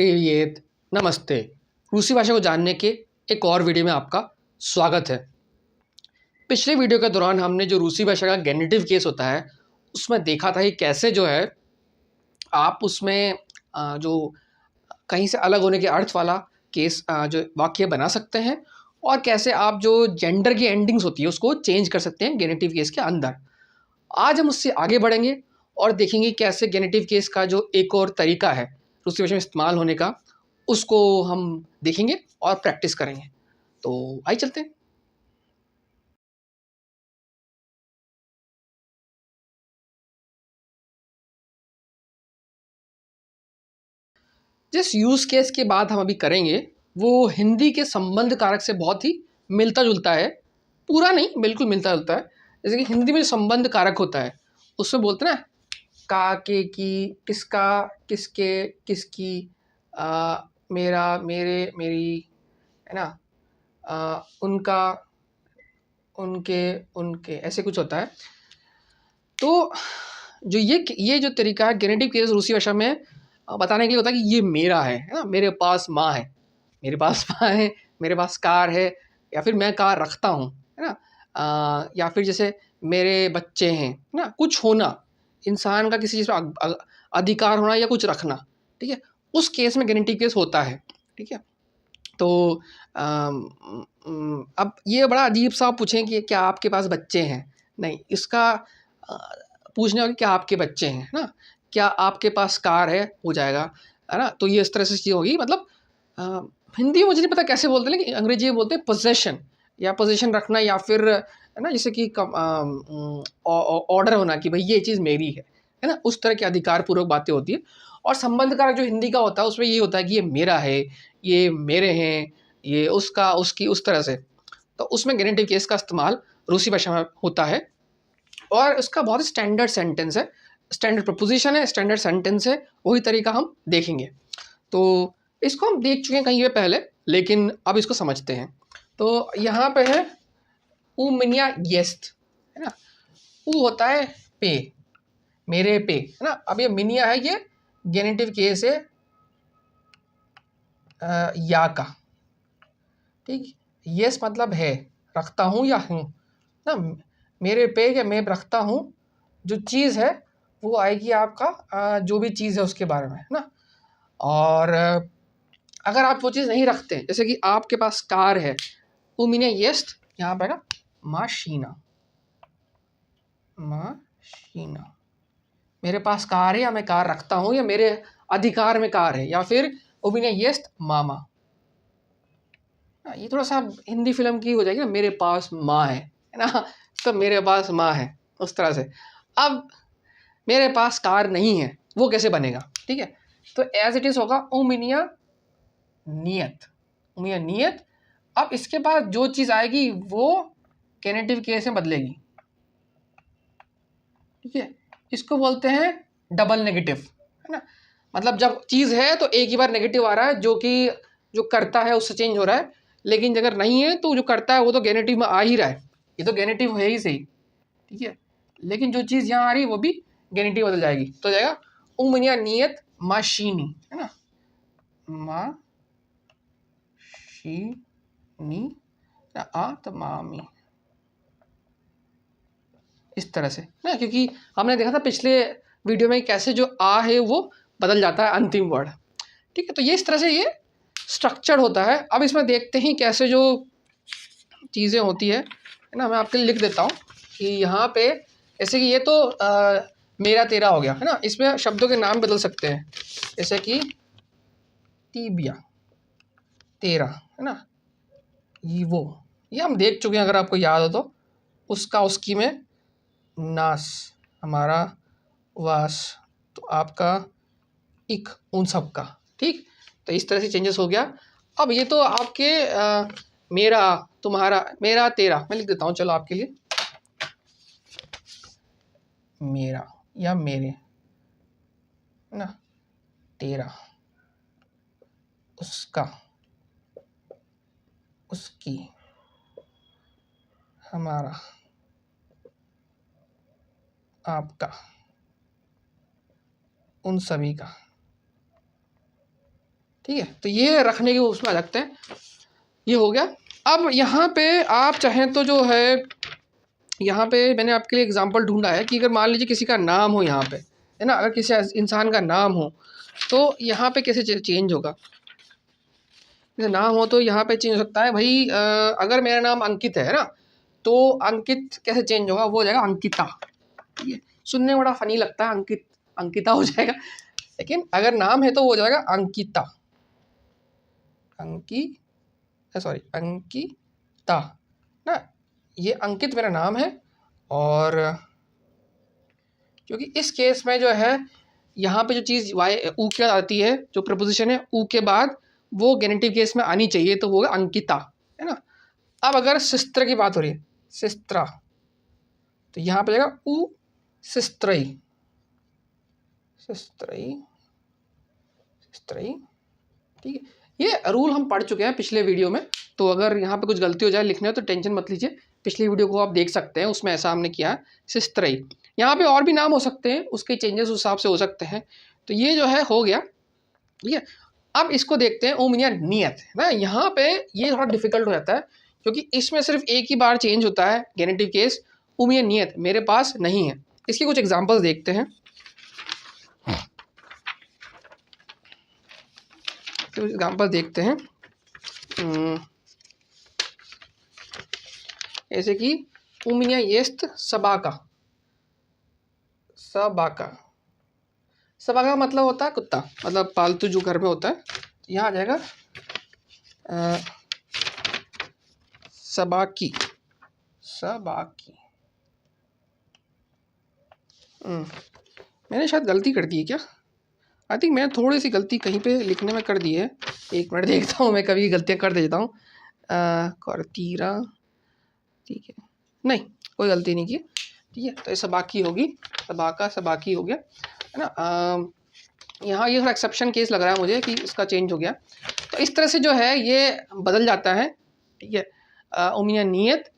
प्रिवियत नमस्ते। रूसी भाषा को जानने के एक और वीडियो में आपका स्वागत है। पिछले वीडियो के दौरान हमने जो रूसी भाषा का गेनिटिव केस होता है उसमें देखा था कि कैसे जो है आप उसमें जो कहीं से अलग होने के अर्थ वाला केस जो वाक्य बना सकते हैं और कैसे आप जो जेंडर की एंडिंग्स होती है उसको चेंज कर सकते हैं गेनिटिव केस के अंदर। आज हम उससे आगे बढ़ेंगे और देखेंगे कैसे गेनिटिव केस का जो एक और तरीका है रूसी भाषा में इस्तेमाल होने का उसको हम देखेंगे और प्रैक्टिस करेंगे। तो आइए चलते हैं। जिस यूज़ केस की बात हम अभी करेंगे वो हिंदी के संबंध कारक से बहुत ही मिलता जुलता है। पूरा नहीं, बिल्कुल मिलता जुलता है। जैसे कि हिंदी में जो संबंध कारक होता है उसमें बोलते हैं ना, का, के, की, किसका, किसके, किसकी, मेरा, मेरे, मेरी, है ना, उनका, उनके, उनके, ऐसे कुछ होता है। तो जो ये जो तरीका है गेनेटिव केस रूसी भाषा में बताने के लिए होता है कि ये मेरा है ना, मेरे पास माँ है, मेरे पास माँ है, मेरे पास कार है, या फिर मैं कार रखता हूँ, है ना, या फिर जैसे मेरे बच्चे हैं, है ना, कुछ होना, इंसान का किसी चीज़ पर अधिकार होना या कुछ रखना, ठीक है, उस केस में गेनेटिव केस होता है। ठीक है। तो अब ये बड़ा अजीब सा आप पूछें कि क्या आपके पास बच्चे हैं? नहीं, इसका अ, पूछने होगा क्या आपके बच्चे हैं, है ना? क्या आपके पास कार है? हो जाएगा, है ना? तो ये इस तरह से चीज़ होगी। मतलब अ, हिंदी में मुझे नहीं पता कैसे बोलते हैं, लेकिन अंग्रेजी में बोलते हैं पोज़ेशन, या पोज़ेशन रखना, या फिर है ना, जैसे कि ऑर्डर होना कि भई ये चीज़ मेरी है ना? उस तरह की अधिकारपूर्वक बातें होती हैं। और संबंध कारक जो हिंदी का होता है उसमें ये होता है कि ये मेरा है, ये मेरे हैं, ये उसका, उसकी, उस तरह से। तो उसमें गेनेटिव केस का इस्तेमाल रूसी भाषा में होता है और इसका बहुत स्टैंडर्ड सेंटेंस है, स्टैंडर्ड प्रपोजिशन है, स्टैंडर्ड सेंटेंस है। वही तरीका हम देखेंगे। तो इसको हम देख चुके हैं कहीं पे पहले, लेकिन अब इसको समझते हैं। तो यहाँ पे है ऊ मिनिया येस्ट, है ना। ऊ होता है पे, मेरे पे, है ना। अब ये मिनिया है, ये गेनेटिव केस है या का। ठीक, यस मतलब है, रखता हूँ या हूँ ना। मेरे पे या मैं रखता हूँ, जो चीज़ है वो आएगी आपका जो भी चीज़ है उसके बारे में, है ना। और अगर आप वो चीज़ नहीं रखते, जैसे कि आपके पास कार है, वो मीने येस्ट, यहाँ पे ना माशीना, माशीना, मेरे पास कार है या मैं कार रखता हूँ या मेरे अधिकार में कार है, या फिर वो मीने येस्ट मामा। ये थोड़ा सा हिंदी फिल्म की हो जाएगी ना, मेरे पास माँ है ना। तो मेरे पास माँ है, उस तरह से। अब मेरे पास कार नहीं है, वो कैसे बनेगा? ठीक है, तो एज इट इज होगा उमिनिया नियत, उमिया नियत। अब इसके बाद जो चीज़ आएगी वो केनेटिव केस में बदलेगी। ठीक है, इसको बोलते हैं डबल नेगेटिव, है ना। मतलब जब चीज़ है तो एक ही बार नेगेटिव आ रहा है, जो कि जो करता है उससे चेंज हो रहा है, लेकिन अगर नहीं है तो जो करता है वो तो गेनेटिव में आ ही रहा है, ये तो गेनेटिव है ही सही। ठीक है, लेकिन जो चीज़ यहाँ आ रही है वो भी गेनेटिव बदल जाएगी, तो जाएगा उमनिया नियत माशीनी, है ना, माशीनी, आत्मामी, इस तरह से ना। क्योंकि हमने देखा था पिछले वीडियो में कैसे जो आ है वो बदल जाता है अंतिम वर्ड। ठीक है, तो ये इस तरह से ये स्ट्रक्चर होता है। अब इसमें देखते हैं कैसे जो चीज़ें होती है ना। मैं आपके लिए लिख देता हूँ कि यहाँ पे जैसे कि ये तो मेरा तेरा हो गया, है ना। इसमें शब्दों के नाम बदल सकते हैं, जैसे कि टीबिया, तेरा, है ना, ये हम देख चुके हैं, अगर आपको याद हो तो। उसका, उसकी में नास, हमारा वास, तो आपका इक, उन सब का। ठीक, तो इस तरह से चेंजेस हो गया। अब ये तो आपके मेरा, तुम्हारा, मेरा, तेरा, मैं लिख देता हूँ चलो आपके लिए, मेरा या मेरे, है ना, तेरा, उसका, उसकी, हमारा, आपका, उन सभी का, ठीक है, तो ये रखने के उसमें आ सकते हैं। ये हो गया। अब यहाँ पे आप चाहें तो जो है, यहाँ पे मैंने आपके लिए एग्जांपल ढूंढा है कि अगर मान लीजिए किसी का नाम हो यहाँ पे, है ना, अगर किसी इंसान का नाम हो तो यहाँ पे कैसे चेंज होगा। जैसे नाम हो तो यहाँ पे चेंज हो सकता है भाई, अगर मेरा नाम अंकित है ना, तो अंकित कैसे चेंज होगा, वो हो जाएगा अंकिता। ठीक है, सुनने में बड़ा फनी लगता है, अंकित अंकिता हो जाएगा, लेकिन अगर नाम है तो वो हो जाएगा अंकिता, अंकिता ना। ये अंकित मेरा नाम है, और क्योंकि इस केस में जो है यहाँ पे जो चीज़ वाई ऊ के बाद आती है, जो प्रपोजिशन है ऊ के बाद, वो गेनेटिव केस में आनी चाहिए, तो वो है अंकिता, है ना। अब अगर सिस्त्र की बात हो रही है, सिस्त्रा, तो यहाँ पे जाएगा ऊ सिस्त्रई, सिस्त्रई, सिस्त्रई। ठीक है, ये रूल हम पढ़ चुके हैं पिछले वीडियो में, तो अगर यहाँ पे कुछ गलती हो जाए लिखने हो तो टेंशन मत लीजिए, पिछली वीडियो को आप देख सकते हैं, उसमें ऐसा हमने किया है सिस्त्रई। यहाँ पे और भी नाम हो सकते हैं, उसके चेंजेस उस हिसाब से हो सकते हैं। तो ये जो है हो गया। ठीक है, अब इसको देखते हैं ओम या नियत, है ना। यहाँ पे ये थोड़ा डिफिकल्ट हो जाता है, क्योंकि इसमें सिर्फ एक ही बार चेंज होता है गेनेटिव केस, ओम या नियत मेरे पास नहीं है। इसके कुछ एग्जाम्पल्स देखते हैं, एग्जाम्पल देखते हैं। जैसे कि उमिया येस्त सबाका, सबाका, सबाका का मतलब होता है कुत्ता, मतलब पालतू जो घर में होता है। यहाँ आ जाएगा सबाकी, सबाकी। मैंने शायद गलती कर दी है क्या, आई थिंक मैंने थोड़ी सी गलती कहीं पे लिखने में कर दी है। एक मिनट देखता हूँ, मैं कभी गलतियाँ कर देता हूँ। करतीरा, ठीक है, नहीं कोई गलती नहीं की। ठीक है, तो ये सबाकी होगी, सबाका सबाकी हो गया, है ना। यहाँ ये थोड़ा एक्सेप्शन केस लग रहा है मुझे कि इसका चेंज हो गया। तो इस तरह से जो है ये बदल जाता है। ठीक है, उमिया नियत।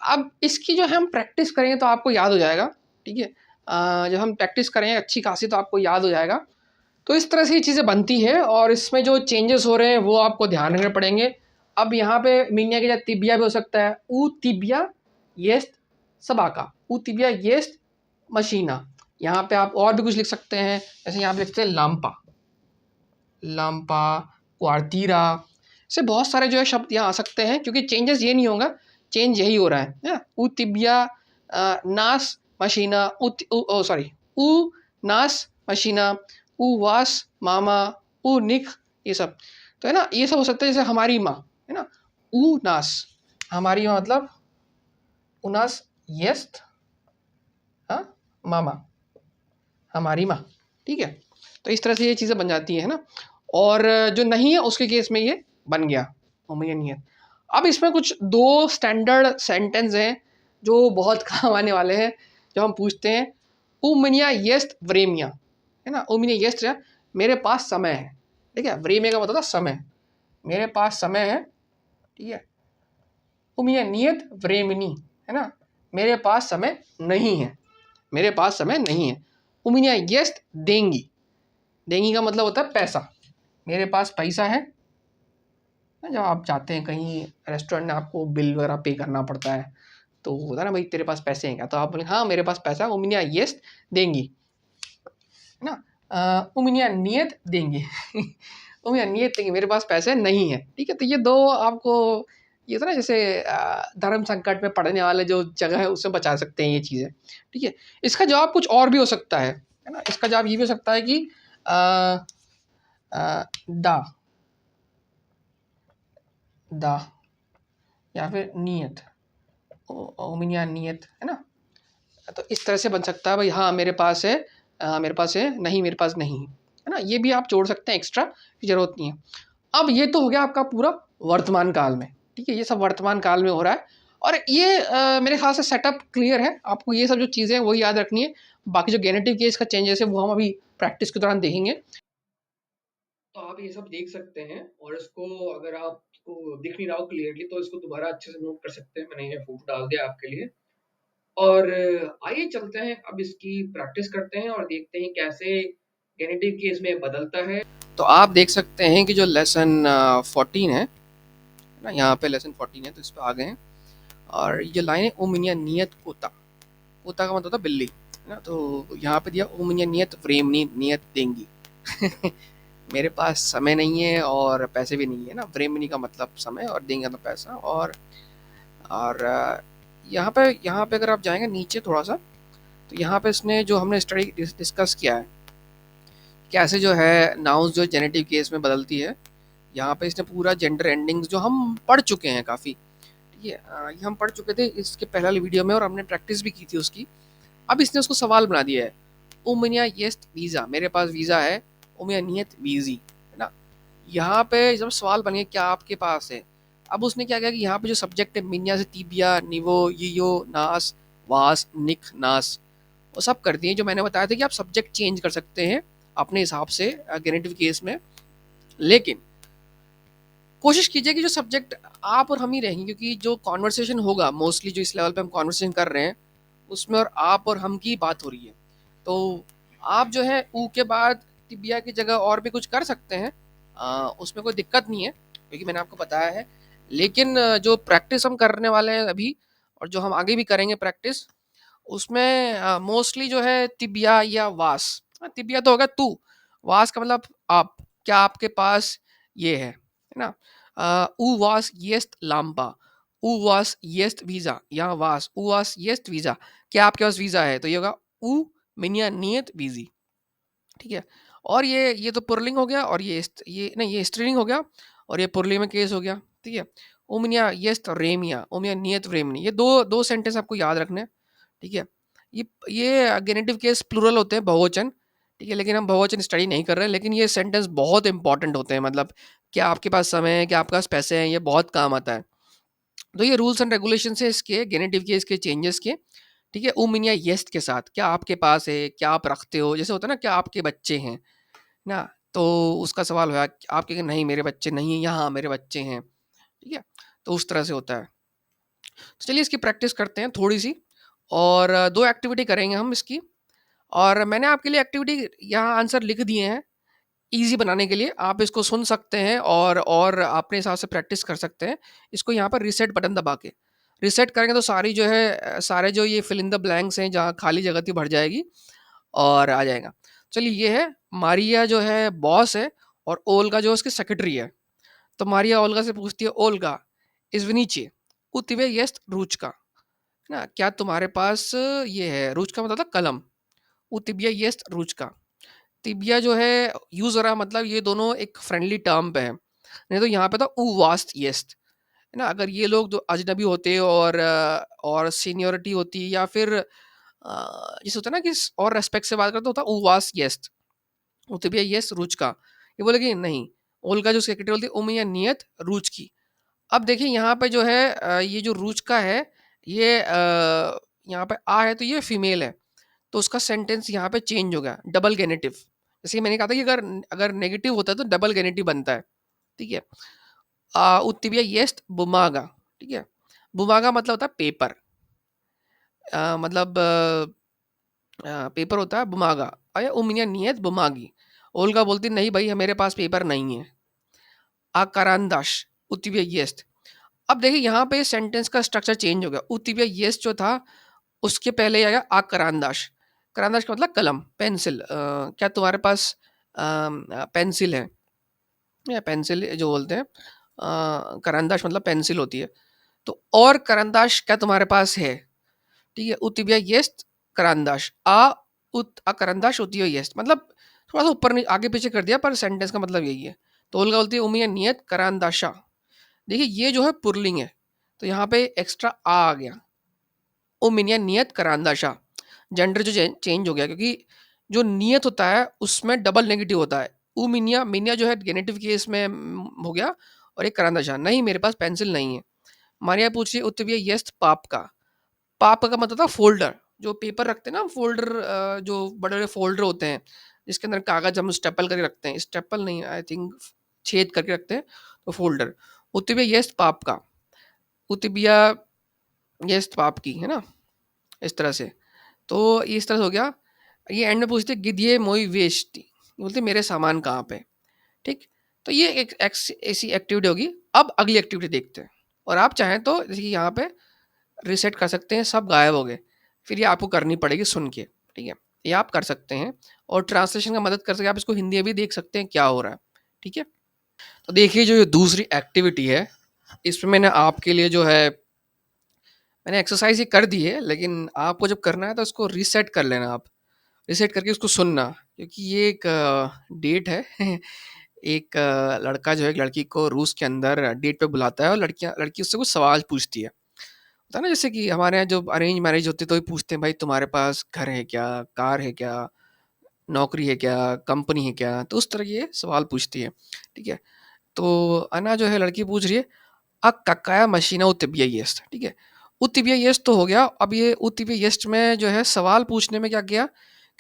अब इसकी जो है हम प्रैक्टिस करेंगे तो आपको याद हो जाएगा। ठीक है, जब हम प्रैक्टिस करेंगे अच्छी खासी तो आपको याद हो जाएगा। तो इस तरह से ये चीज़ें बनती है, और इसमें जो चेंजेस हो रहे हैं वो आपको ध्यान रखने पड़ेंगे। अब यहाँ पे मिनिया के जगह तिबिया भी हो सकता है, ऊ तिबिया येस्ट सबाका, ऊ तिबिया येस्ट मशीना। यहाँ पे आप और भी कुछ लिख सकते हैं, जैसे यहाँ पे लिखते हैं लाम्पा, लाम्पा, क्वार्तीरा, से बहुत सारे जो है शब्द यहाँ आ सकते हैं, क्योंकि चेंजेस ये नहीं होगा, चेंज यही हो रहा है ना। ऊ तिबिया नास मशीना, सॉरी ऊ नास मशीना, ऊ वास मामा, ऊ निक, ये सब तो है ना, ये सब हो सकता है। जैसे हमारी माँ, है ना, ऊ नास, हमारी माँ मतलब उनास येस्त, हाँ मामा, हमारी माँ। ठीक है, तो इस तरह से ये चीज़ें बन जाती है ना। और जो नहीं है उसके केस में ये बन गया होमोनियत। अब इसमें कुछ दो स्टैंडर्ड सेंटेंस हैं जो बहुत काम आने वाले हैं, जब हम पूछते हैं उमिनिया येस्ट व्रेमिया, है ना। उमिनिया येस्ट है, मेरे पास समय है। ठीक है, व्रेमिया का मतलब था समय, मेरे पास समय है। ठीक है, उमिनिया नियत व्रेमिनी, है ना, मेरे पास समय नहीं है, मेरे पास समय नहीं है। उमिनिया येस्ट देंगी, देंगी का मतलब होता है पैसा, मेरे पास पैसा है। जब आप जाते हैं कहीं रेस्टोरेंट में, आपको बिल वगैरह पे करना पड़ता है, तो होता है ना भाई तेरे पास पैसे हैं क्या, तो आप बोले हाँ मेरे पास पैसा है, उमिनिया येस्ट देंगी, है ना। उमिनिया नियत देंगे उमिनिया नियत देंगे, मेरे पास पैसे नहीं है। ठीक है, तो ये दो आपको, ये तो ना जैसे धर्म संकट में पढ़ने वाले जो जगह है उसमें बचा सकते हैं ये चीज़ें। ठीक है, इसका जवाब कुछ और भी हो सकता है ना। इसका जवाब ये भी हो सकता है कि दा, दा, या फिर नियत, ओमिनिया नियत, है ना। तो इस तरह से बन सकता है भाई, हाँ मेरे पास है, मेरे पास है, नहीं मेरे पास नहीं, है ना। ये भी आप जोड़ सकते हैं, एक्स्ट्रा की जरूरत नहीं है। अब ये तो हो गया आपका पूरा वर्तमान काल में। ठीक है, ये सब वर्तमान काल में हो रहा है, और ये मेरे ख्याल से सेटअप क्लियर है। आपको ये सब जो चीज़ें हैं वही याद रखनी है, बाकी जो गेनेटिव केस का चेंजेस है वो हम अभी प्रैक्टिस के दौरान देखेंगे। तो आप ये सब देख सकते हैं, और इसको अगर आपको दिख नहीं रहा हो क्लियरली तो इसको दोबारा अच्छे से नोट कर सकते हैं, मैंने ये फोटो डाल दिया आपके लिए। और आइए चलते हैं अब इसकी प्रैक्टिस करते हैं और देखते हैं कैसे गेनेटिव केस में बदलता है। तो आप देख सकते हैं कि जो लेसन 14 है ना, यहाँ पे लेसन 14 है तो इस पर आ गए हैं। और ये लाइन है ओमिनिया नियत कोता, कोता का मतलब होता है बिल्ली है ना। तो यहाँ पे दिया ओमिनिया नियत व्रेमनी नियत देंगी। मेरे पास समय नहीं है और पैसे भी नहीं है ना, व्रेमनी का मतलब समय और देंगे तो पैसा। और यहाँ पे अगर आप जाएंगे नीचे थोड़ा सा, तो यहाँ पे इसने जो हमने स्टडी डिस्कस किया है कैसे जो है नाउन्स जो जेनेटिव केस में बदलती है, यहाँ पे इसने पूरा जेंडर एंडिंग्स जो हम पढ़ चुके हैं काफ़ी, ठीक है, ये हम पढ़ चुके थे इसके पहले वाली वीडियो में और हमने प्रैक्टिस भी की थी उसकी। अब इसने उसको सवाल बना दिया है, उमनिया येस्ट वीज़ा, मेरे पास वीज़ा है, उमिया नियत वीज़ी है ना। यहाँ पे जब सवाल बन गया क्या आपके पास है, अब उसने क्या किया कि यहाँ पे जो सब्जेक्ट है मिन्या से तीबिया निवो yiyo नास वास निक नास वो सब कर दिए। जो मैंने बताया था कि आप सब्जेक्ट चेंज कर सकते हैं अपने हिसाब से गेनेटिव केस में, लेकिन कोशिश कीजिए कि जो सब्जेक्ट आप और हम ही रहेंगे, क्योंकि जो कॉन्वर्सेशन होगा मोस्टली जो इस लेवल पे हम कॉन्वर्सेशन कर रहे हैं उसमें और आप और हम की बात हो रही है। तो आप जो है ऊ के बाद तिबिया की जगह और भी कुछ कर सकते हैं, उसमें कोई दिक्कत नहीं है क्योंकि मैंने आपको बताया है। लेकिन जो प्रैक्टिस हम करने वाले हैं अभी और जो हम आगे भी करेंगे प्रैक्टिस, उसमें मोस्टली जो है तिबिया या वास, तिबिया तो होगा तू, वास का मतलब आप, क्या आपके पास ये है ना। ऊ वास येस्ट लाम्पा, ऊ वास येस्ट वीज़ा, यहाँ वास ऊ वास येस्ट वीज़ा, क्या आपके पास वीज़ा है, तो ये होगा ऊ मिनिया नियत वीज़ी, ठीक है। और ये तो पुरलिंग हो गया और ये नहीं ये स्त्रीलिंग हो गया और ये पुरलिंग में केस हो गया, ठीक है। ओमिनिया येस्ट रेमिया, ओमिया नियत रेमनी, ये दो दो सेंटेंस आपको याद रखने हैं, ठीक है। ये गेनेटिव केस प्लूरल होते हैं, बहुवचन, ठीक है, लेकिन हम बहुवचन स्टडी नहीं कर रहे हैं, लेकिन ये सेंटेंस बहुत इंपॉर्टेंट होते हैं, मतलब क्या आपके पास समय है, क्या आपके पास पैसे हैं, ये बहुत काम आता है। तो ये रूल्स एंड रेगुलेशन है इसके गेनेटिव केस के चेंजेस के, ठीक है। उमिनिया येस्ट के साथ, क्या आपके पास है, क्या आप रखते हो, जैसे होता है ना क्या आपके बच्चे हैं ना, तो उसका सवाल हुआ आप कहेंगे नहीं मेरे बच्चे नहीं हैं, यहाँ मेरे बच्चे हैं, ठीक है। तो उस तरह से होता है। तो चलिए इसकी प्रैक्टिस करते हैं थोड़ी सी, और दो एक्टिविटी करेंगे हम इसकी। और मैंने आपके लिए एक्टिविटी यहाँ आंसर लिख दिए हैं ईज़ी बनाने के लिए, आप इसको सुन सकते हैं और अपने हिसाब से प्रैक्टिस कर सकते हैं। इसको यहाँ पर रीसेट बटन दबा के रीसेट करेंगे तो सारी जो है सारे जो ये फिल इन द ब्लैंक्स हैं जहाँ खाली जगह थी भर जाएगी और आ जाएगा। चलिए ये है मारिया जो है बॉस है और ओल्गा जो उसकी सेक्रेटरी है। तो मारिया ओल्गा से पूछती है, ओल्गा इज़विनीचे उतिवे येस्ट रूचका, ना क्या तुम्हारे पास ये है, रूचका मतलब था कलम, उतिबिया येस्ट रूचका। तिबिया जो है यूज हो रहा है, मतलब ये दोनों एक फ्रेंडली टर्म पे है, नहीं तो यहाँ पे था ऊ वास्ट येस्ट है ना। अगर ये लोग जो अजनबी होते और सीनियोरिटी होती या फिर जैसे होता है ना कि और रेस्पेक्ट से बात करते होता ऊ वास्ट येस्ट, वो तिबिया येस्ट रूच का, ये बोले कि नहीं, ओल्गा जो सेक्रेटरी बोलती उमिया नियत रूच की। अब देखिए यहाँ पे जो है ये जो रूच का है ये यहाँ पे आ है तो ये फीमेल है, तो उसका सेंटेंस यहाँ पे चेंज हो गया, डबल गेनेटिव। जैसे कि मैंने कहा था कि अगर अगर नेगेटिव होता है तो डबल गेनेटिव बनता है, ठीक है। उत्तिबिया येस्ट बुमागा, ठीक है। बुमागा मतलब होता है पेपर, मतलब पेपर होता है बुमागा। अरे उमिया नियत बुमागी, ओल्गा बोलती नहीं भाई मेरे पास पेपर नहीं है। आकारांदाश उत्तिबिया येस्ट। अब देखिए यहाँ पे सेंटेंस का स्ट्रक्चर चेंज हो गया, उत्तिबिया येस्ट जो था उसके पहले आ गया आकरांदाश। करांदाश का मतलब कलम, पेंसिल, क्या तुम्हारे पास पेंसिल है, या पेंसिल जो बोलते हैं, करांदाश मतलब पेंसिल होती है। तो और करांदाश क्या तुम्हारे पास है, ठीक है। उतिबिया येस्ट करांदाश आ करांदाश उतियो येस्ट, मतलब थोड़ा सा ऊपर आगे पीछे कर दिया पर सेंटेंस का मतलब यही है। तो ओल्गा बोलती है उमिया नियत करांदाशा। देखिए ये जो है पुरलिंग है तो यहाँ पे एक्स्ट्रा आ गया, उमिनिया नियत करांदाशा, जेंडर जो चेंज हो गया क्योंकि जो नियत होता है उसमें डबल नेगेटिव होता है। उमिनिया मिनिया जो है गेनेटिव केस में हो गया, और एक करांदाशा नहीं मेरे पास पेंसिल नहीं है। मारिया पूछ रही उत्तरीय यस्त पाप का, पाप का मतलब था फोल्डर, जो पेपर रखते हैं ना फोल्डर, जो बड़े बड़े फोल्डर होते हैं जिसके अंदर कागज हम स्टेपल करके रखते हैं, स्टेपल नहीं आई थिंक छेद करके रखते हैं, तो फोल्डर। उत्तरीय यस्त पाप का, उत्तरीय यस्त पाप की है ना, इस तरह से। तो इस तरह से हो गया। ये एंड में पूछते गिद्ये मोई वेश्ती, बोलती मेरे सामान कहाँ पे, ठीक? तो ये एक ऐसी एक्टिविटी होगी। अब अगली एक्टिविटी देखते हैं। और आप चाहें तो जैसे कि यहाँ पे रीसेट कर सकते हैं, सब गायब हो गए। फिर ये आपको करनी पड़ेगी सुन के, ठीक है? ये आप कर सकते हैं और ट्रांसलेशन का मदद कर सकते हैं, आप इसको हिंदी में भी देख सकते हैं क्या हो रहा है, ठीक है? तो देखिए जो ये दूसरी एक्टिविटी है, इसमें मैंने आपके लिए जो है मैंने एक्सरसाइज़ ये कर दी है, लेकिन आपको जब करना है तो इसको रीसेट कर लेना आप। रीसेट करके उसको सुनना, क्योंकि ये एक डेट है। एक लड़का जो है एक लड़की को रूस के अंदर डेट पे बुलाता है और लड़की उससे कुछ सवाल पूछती है। होता है ना जैसे कि हमारे यहाँ जो अरेंज मैरिज होती है तो भी पूछते हैं भाई तुम्हारे पास घर है क्या, कार है क्या, नौकरी है क्या, कंपनी है क्या? तो उस तरह के ये सवाल पूछती है, ठीक है? तो अना जो है लड़की पूछ रही है, "A kakaya machina utibia jest?" ठीक है? उत्तिबिया येस्ट तो हो गया। अब ये उत्तिबिया येस्ट में जो है सवाल पूछने में क्या किया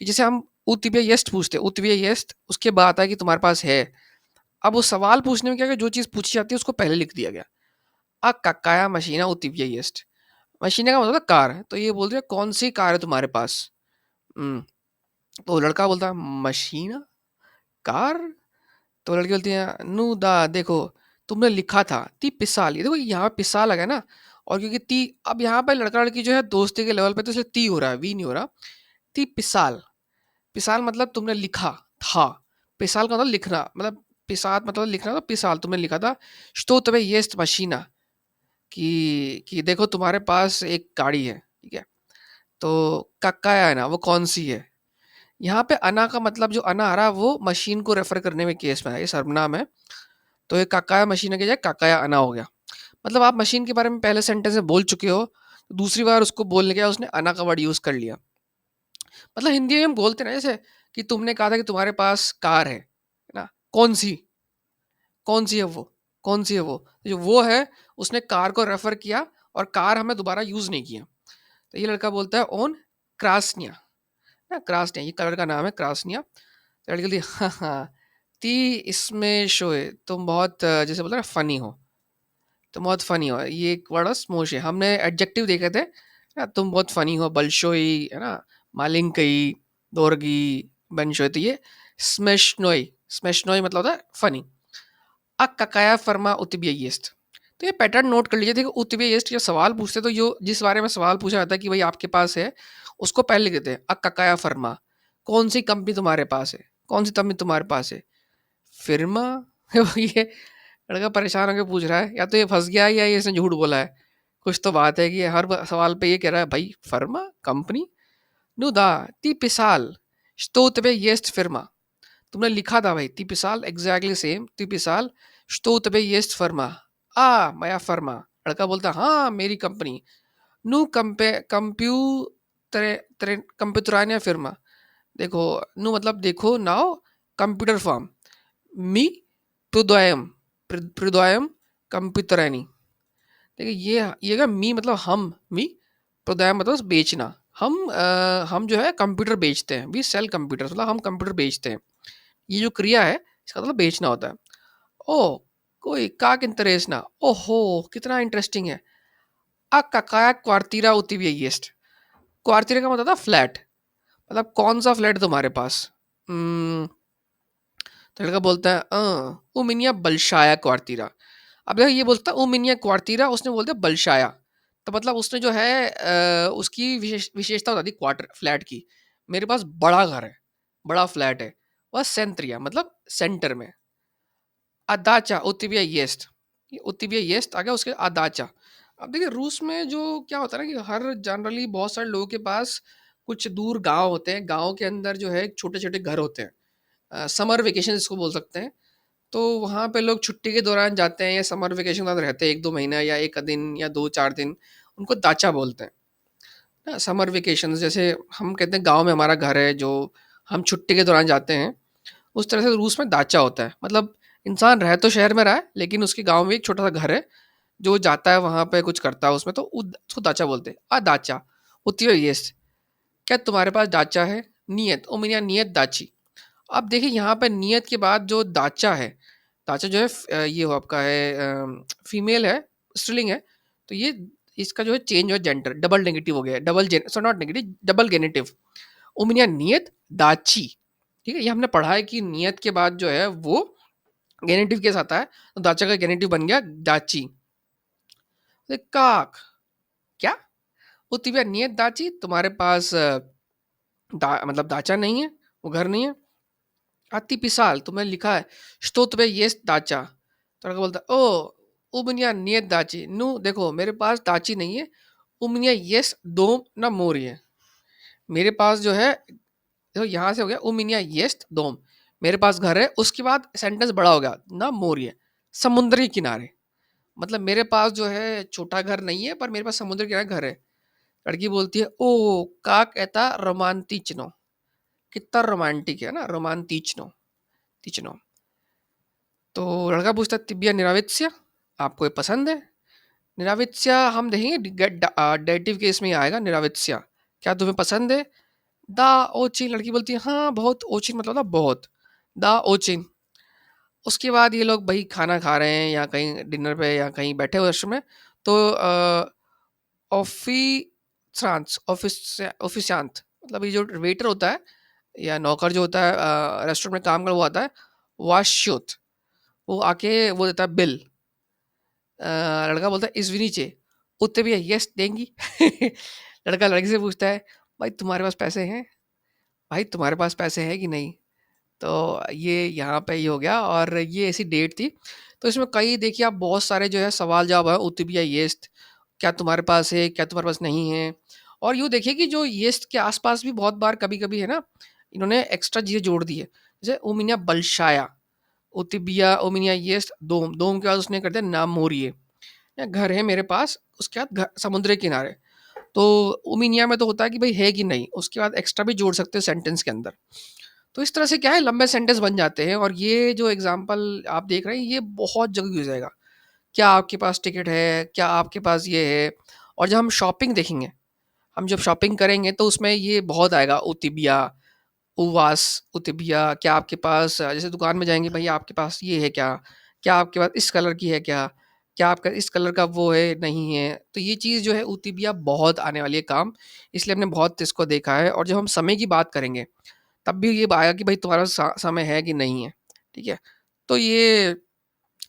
कि जैसे हम उत्तिबिया येस्ट पूछते हैं, उत्तिबिया येस्ट उसके बाद आता है कि तुम्हारे पास है। अब वो सवाल पूछने में क्या किया, जो चीज़ पूछी जाती है उसको पहले लिख दिया गया। "A kakaya machina utibia jest?" मशीना का मतलब है कार। तो ये बोल रही है कौन-सी कार है तुम्हारे पास? हुँ, तो लड़का बोलता है मशीना? कार? तो लड़की बोलती है नु दा देखो तुमने लिखा था ती पिसाल, ये देखो यहाँ पिसा लगा है ना, और क्योंकि ती अब यहाँ पे लड़का लड़की जो है दोस्ती के लेवल पे तो इसलिए ती हो रहा है, वी नहीं हो रहा। ती पिसाल, पिसाल मतलब तुमने लिखा था, पिसाल का मतलब लिखना, मतलब पिसात मतलब लिखना, तो पिसाल तुमने लिखा था। što tebe jest मशीना, कि देखो तुम्हारे पास एक गाड़ी है, ठीक है? तो कक्काया है ना वो कौन सी है। यहाँ पे अना का मतलब जो अना आ रहा है वो मशीन को रेफर करने में केस में है, ये सर्वनाम है। तो ये काकाया मशीन की जगह काकाया अना हो गया। मतलब आप मशीन के बारे में पहले सेंटेंस में बोल चुके हो, दूसरी बार उसको बोलने के बाद उसने अना का वर्ड यूज़ कर लिया। मतलब हिंदी में हम बोलते हैं ना जैसे कि तुमने कहा था कि तुम्हारे पास कार है ना? कौन-सी? कौन-सी है वो? कौन-सी है वो? जो वो है उसने कार को रेफर किया और कार हमने दोबारा यूज़ नहीं किया। तो ये लड़का बोलता है ओन क्रास्निया, ना क्रास्निया ये कलर का नाम है क्रास्निया। तो लड़की बोलती है हाँ, हाँ, ती इसमें शोए तुम बहुत जैसे बोलते हैं ना फ़नी हो। तुम बहुत फ़नी हो। ये एक वर्ड है स्मोशे, हमने एडजेक्टिव देखे थे ना, तुम बहुत फ़नी हो, बलशोई है ना, मालिंकई, दोरगी, बनशोई। तो ये स्मेशनोई, स्मेशनोई मतलब होता है फ़नी। अक्काकाया फर्मा उतबिययेस्ट। तो ये पैटर्न नोट कर लीजिए। देखो उतबिययेस्ट जब सवाल पूछते हैं तो जो जिस बारे में सवाल पूछा जाता है कि भाई आपके पास है, उसको पहले लिख देते हैं अक्काकाया फर्मा। कौन-सी कंपनी तुम्हारे पास है? कौन-सी कंपनी तुम्हारे पास है? फ़िर्मा। ये लड़का परेशान होके पूछ रहा है, या तो ये फँस गया है या ये इसने झूठ बोला है। कुछ तो बात है कि ये हर सवाल पे ये कह रहा है भाई फर्मा कंपनी। नु दा ती पिसाल स्टोत पे येस्ट फिर्मा। तुमने लिखा था भाई ती पिसाल एग्जैक्टली सेम ती पिसाल स्टोत पे येस्ट फर्मा। मया फर्मा। लड़का बोलता हाँ मेरी कंपनी। नु कंपे कंप्यू तरे तरे कंप्यूटरानिया फिर्मा। देखो नु मतलब देखो नाउ कंप्यूटर फॉर्म मी प्रुदोयम प्रुदोयम कंप्यूटरानी। देखिए ये क्या मी मतलब हम मी, प्रदाय मतलब बेचना। हम जो है कंप्यूटर बेचते हैं, वी सेल कंप्यूटर मतलब हम कंप्यूटर बेचते हैं। ये जो क्रिया है इसका मतलब बेचना होता है। ओह कोई काक इंटरेस्टना, ओहो कितना इंटरेस्टिंग है। आ काकाया क्वार्तीरा उतिवियस्ट। क्वार्तीरा का मतलब था फ्लैट, मतलब कौन सा फ्लैट तुम्हारे पास। हम्म, तो लड़का बोलता है उमिनिया बलशाया क्वार्तीरा। अब देखो ये बोलता है उमिनिया क्वार्तीरा, उसने बोल दिया बलशाया। तो मतलब उसने जो है उसकी विशेषता बता दी क्वार्टर फ्लैट की। मेरे पास बड़ा घर है, बड़ा फ्लैट है। वह सेंट्रिया मतलब सेंटर में। अदाचा उतिबिया येस्ट, ये उतिबिया येस्ट आ गया उसके अदाचा। अब देखिए रूस में जो क्या होता है ना कि हर जनरली बहुत सारे लोगों के पास कुछ दूर गांव होते हैं, गांव के अंदर जो है छोटे छोटे घर होते हैं, समर वेकेशन इसको बोल सकते हैं। तो वहाँ पे लोग छुट्टी के दौरान जाते हैं या समर वेकेशन के दौरान रहते हैं 1-2 महीना या 1 दिन या 2-4 दिन, उनको दाचा बोलते हैं ना। समर वेकेशन जैसे हम कहते हैं गाँव में हमारा घर है जो हम छुट्टी के दौरान जाते हैं, उस तरह से रूस में दाचा होता है। मतलब इंसान रह तो शहर में रहा है लेकिन उसके गाँव में एक छोटा सा घर है, जो जाता है वहाँ पे कुछ करता है उसमें, तो उसको दाचा बोलते हैं। दाचा उत्तीय यस, क्या तुम्हारे पास दाचा है? नियत ओमिनिया नियत दाची। अब देखिए यहाँ पे नियत के बाद जो दाचा है, दाचा जो है ये हो आपका है फीमेल है, स्त्रीलिंग है। तो ये इसका जो है चेंज हो जेंडर, डबल नेगेटिव हो गया, डबल जेन सो नॉट नेगेटिव डबल गेनेटिव। ओमिनिया नियत दाची, ठीक है, ये हमने पढ़ा है कि नियत के बाद जो है वो गेनेटिव केस आता है, तो दाचा का गेनेटिव बन गया दाची। काक क्या उत्तिव्या नियत दाची, तुम्हारे पास मतलब दाचा नहीं है, वो घर नहीं है। अति पिसाल, तुम्हें लिखा है स्तोत्र ये दाचा, तो लड़का बोलता है ओ उमनिया नियत दाची, नु देखो मेरे पास दाची नहीं है, उमनिया यस दोम ना मोरी है। मेरे पास जो है, देखो यहाँ से हो गया उमिनिया येस्ट दोम, मेरे पास घर है, उसके बाद सेंटेंस बड़ा हो गया ना मोरी है, समुद्री किनारे, मतलब मेरे पास जो है छोटा घर नहीं है पर मेरे पास समुद्र किनारे घर है। लड़की बोलती है ओ का कहता रोमांटिचनो, कितना रोमांटिक है ना रोमांटिचनो, टिचनो। तो लड़का पूछता है तिबिया निरावित्स्य, आपको ये पसंद है? निरावित्स्य हम देखेंगे डेटिव केस में ही आएगा निरावित्स्य, क्या तुम्हें पसंद है? दा ओचिन, लड़की बोलती है हाँ बहुत, ओचिन मतलब ना बहुत, दा ओचिन। उसके बाद ये लोग भाई खाना खा रहे हैं या कहीं डिनर पे या कहीं बैठे हुए रेस्टोरेंट में, तो ऑफिसियांत मतलब ये जो वेटर होता है या नौकर जो होता है रेस्टोरेंट में काम कर वो आता है वाश्युत, वो आके वो देता है बिल। लड़का बोलता है इस भी नीचे, उत्ते भी यस देंगी। लड़का लड़की से पूछता है भाई तुम्हारे पास पैसे हैं, भाई तुम्हारे पास पैसे हैं कि नहीं? तो ये यहाँ पे ये हो गया, और ये ऐसी डेट थी। तो इसमें कई देखिए आप बहुत सारे जो है सवाल जवाब है उतबिया येस्ट, क्या तुम्हारे पास है, क्या तुम्हारे पास नहीं है। और यूँ देखिए कि जो येस्ट के आसपास भी बहुत बार कभी कभी है ना, इन्होंने एक्स्ट्रा चीज़ें जोड़ दी है, जैसे ओमिनिया बलशाया, उतिबिया ओमिनिया येस्ट दोम, दोम के बाद उसने कर दिया नाम मोरिए, या घर है मेरे पास, उसके बाद समुद्र के किनारे। तो ओमिनिया में तो होता है कि भाई है कि नहीं, उसके बाद एक्स्ट्रा भी जोड़ सकते हो सेंटेंस के अंदर। तो इस तरह से क्या है लंबे सेंटेंस बन जाते हैं, और ये जो एग्जांपल आप देख रहे हैं ये बहुत जगह यूज आएगा। क्या आपके पास टिकट है, क्या आपके पास ये है। और जब हम शॉपिंग देखेंगे, हम जब शॉपिंग करेंगे तो उसमें ये बहुत आएगा उतिबिया, उवास, उतिबिया, क्या आपके पास जैसे दुकान में जाएंगे भैया आपके पास ये है क्या, क्या आपके पास इस कलर की है क्या, क्या आपका इस कलर का वो है नहीं है। तो ये चीज़ जो है उतिबिया बहुत आने वाली है काम, इसलिए हमने बहुत इसको देखा है। और जब हम समय की बात करेंगे तब भी ये आएगा कि भाई तुम्हारा समय है कि नहीं है, ठीक है। तो ये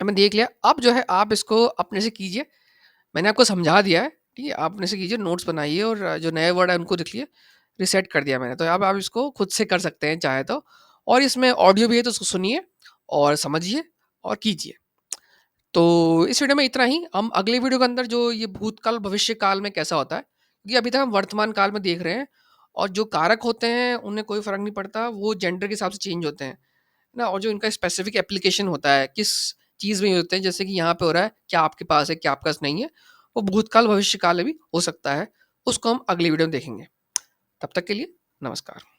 हमें देख लिया, अब जो है आप इसको अपने से कीजिए, मैंने आपको समझा दिया है, ठीक है। आप अपने से कीजिए, नोट्स बनाइए और जो नए वर्ड है उनको लिख लिए, रिसेट कर दिया मैंने, तो अब आप इसको खुद से कर सकते हैं चाहे तो। और इसमें ऑडियो भी है तो उसको सुनिए और समझिए और कीजिए। तो इस वीडियो में इतना ही, हम अगले वीडियो के अंदर जो ये भूतकाल भविष्य काल में कैसा होता है, क्योंकि अभी तक हम वर्तमान काल में देख रहे हैं, और जो कारक होते हैं उन्हें कोई फर्क नहीं पड़ता, वो जेंडर के हिसाब से चेंज होते हैं ना, और जो इनका स्पेसिफिक एप्लीकेशन होता है किस चीज़ में होते हैं, जैसे कि यहाँ पे हो रहा है क्या आपके पास है क्या आपके पास नहीं है, वो भूतकाल भविष्य काल में भी हो सकता है, उसको हम अगली वीडियो में देखेंगे। तब तक के लिए नमस्कार।